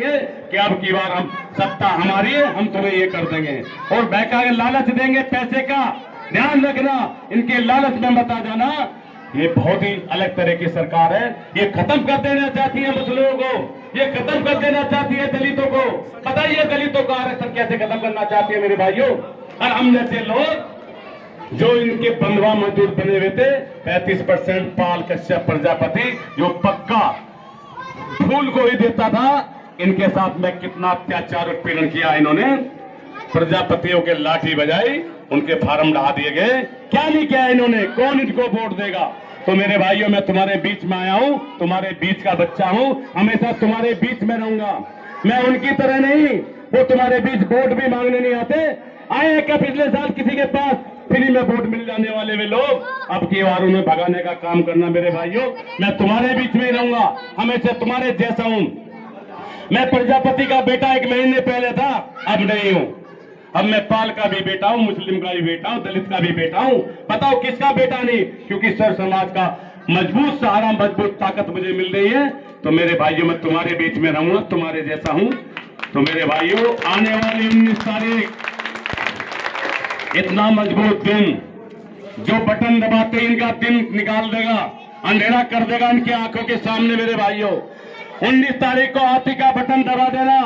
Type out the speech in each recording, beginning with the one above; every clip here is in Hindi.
कि अब की बार हम सत्ता हमारी है, हम तुम्हें ये कर देंगे और बहका के लालच देंगे पैसे का। ध्यान रखना, इनके लालच में बता जाना, ये बहुत ही अलग तरह की सरकार है। ये खत्म कर देना चाहती है मुस्लिमों को, ये खत्म कर देना चाहती है दलितों को। पता ही है दलितों का आरक्षण कैसे खत्म करना चाहती है मेरे भाइयों। और हम जैसे लोग जो इनके बंधुआ मजदूर बने हुए थे 35% पाल कश्यप प्रजापति जो पक्का फूल को ही देता था, इनके साथ में कितना अत्याचार उत्पीड़न किया इन्होंने। प्रजापतियों के लाठी बजाई, उनके फार्म ढहा दिए गए, क्या नहीं किया इन्होंने, कौन इनको वोट देगा। तो मेरे भाइयों, मैं तुम्हारे बीच में आया हूं, तुम्हारे बीच का बच्चा हूं, हमेशा तुम्हारे बीच में रहूंगा। मैं उनकी तरह नहीं, वो तुम्हारे बीच वोट भी मांगने नहीं आते। आए क्या पिछले साल किसी के पास फ्री में वोट मिल जाने वाले वे लोग, अब की बार उन्हें भगाने का काम करना। मेरे भाइयों, मैं तुम्हारे बीच में ही रहूंगा, हमेशा तुम्हारे जैसा हूं। मैं प्रजापति का बेटा एक महीने पहले था, अब नहीं हूं। अब मैं पाल का भी बेटा हूं, मुस्लिम का भी बेटा हूं, दलित का भी बेटा हूं। बताओ किसका बेटा नहीं, क्योंकि सर समाज का मजबूत सहारा, मजबूत ताकत मुझे मिल रही है। तो मेरे भाइयों, मैं तुम्हारे बीच में रहूंगा, तुम्हारे जैसा हूं। तो मेरे भाइयों, आने वाली 19 तारीख इतना मजबूत दिन, जो बटन दबाते ही इनका दिन निकाल देगा, अंधेरा कर देगा इनकी आंखों के सामने। मेरे भाइयों, 19 तारीख को हाथी का बटन दबा देना।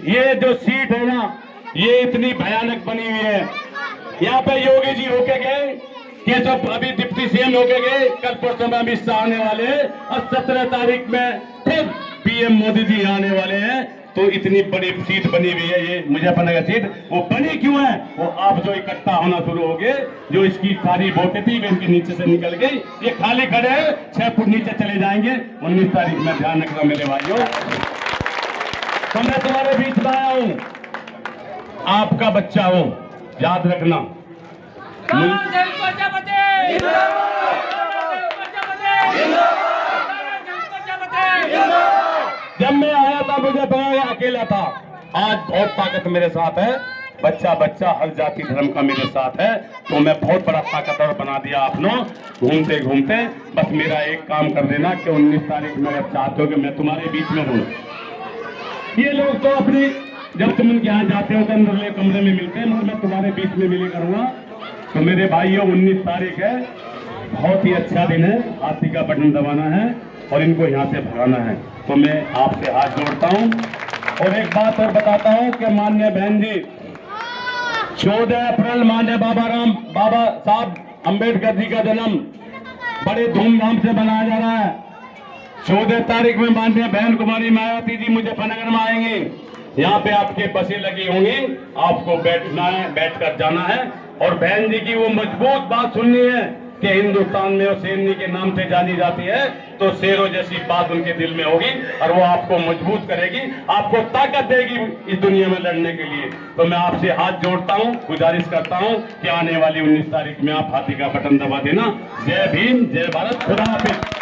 ये जो सीट है ना, ये इतनी भयानक बनी हुई है। यहाँ पे योगी जी होके गए, ये सब अभी डिप्टी सीएम होके गए, कल परसों में अमित शाह आने वाले हैं और 17 तारीख में खुद पीएम मोदी जी आने वाले हैं। तो इतनी बड़ी सीट बनी हुई है, ये मुजफ्फरनगर सीट। वो बनी क्यों है, वो आप जो इकट्ठा होना शुरू हो गए, जो इसकी सारी वोटें थी वे इनके नीचे से निकल गई, ये खाली खड़े हैं, 6 फुट नीचे चले जाएंगे 19 तारीख में। ध्यान रखना मेरे भाइयों, तो मैं तुम्हारे बीच में आया हूं, आपका बच्चा हूं, याद रखना। जब मैं आया था मुझे पता अकेला था, आज बहुत ताकत मेरे साथ है। बच्चा बच्चा हर जाति धर्म का मेरे साथ है, तो मैं बहुत बड़ा ताकतवर बना दिया आपने घूमते घूमते। बस मेरा एक काम कर देना कि 19 तारीख में अगर चाहते हो कि मैं तुम्हारे बीच में रहूं। ये लोग तो अपनी, जब तुम उनके यहाँ जाते हो तो अंदर कमरे में मिलते हैं, मगर मैं तुम्हारे बीच में मिले करूंगा। तो मेरे भाइयों, 19 तारीख है, बहुत ही अच्छा दिन है, हाथी का बटन दबाना है और इनको यहाँ से भगाना है। तो मैं आपसे हाथ जोड़ता हूँ और एक बात और बताता हूँ कि माननीय बहन जी, 14 अप्रैल माननीय बाबा साहब अम्बेडकर जी का जन्म बड़े धूमधाम से मनाया जा रहा है। 14 तारीख में माननीय बहन कुमारी मायावती जी मुजफ्फरनगर में आएंगे। यहाँ पे आपके बसें लगी होंगी, आपको बैठना है, बैठकर जाना है और बहन जी की वो मजबूत बात सुननी है कि हिंदुस्तान में वो शेरनी के नाम से जानी जाती है, तो शेरों जैसी बात उनके दिल में होगी और वो आपको मजबूत करेगी, आपको ताकत देगी इस दुनिया में लड़ने के लिए। तो मैं आपसे हाथ जोड़ता हूँ, गुजारिश करता हूँ कि आने वाली 19 तारीख में आप हाथी का बटन दबा देना। जय भीम, जय भारत, खुदा हाफिज।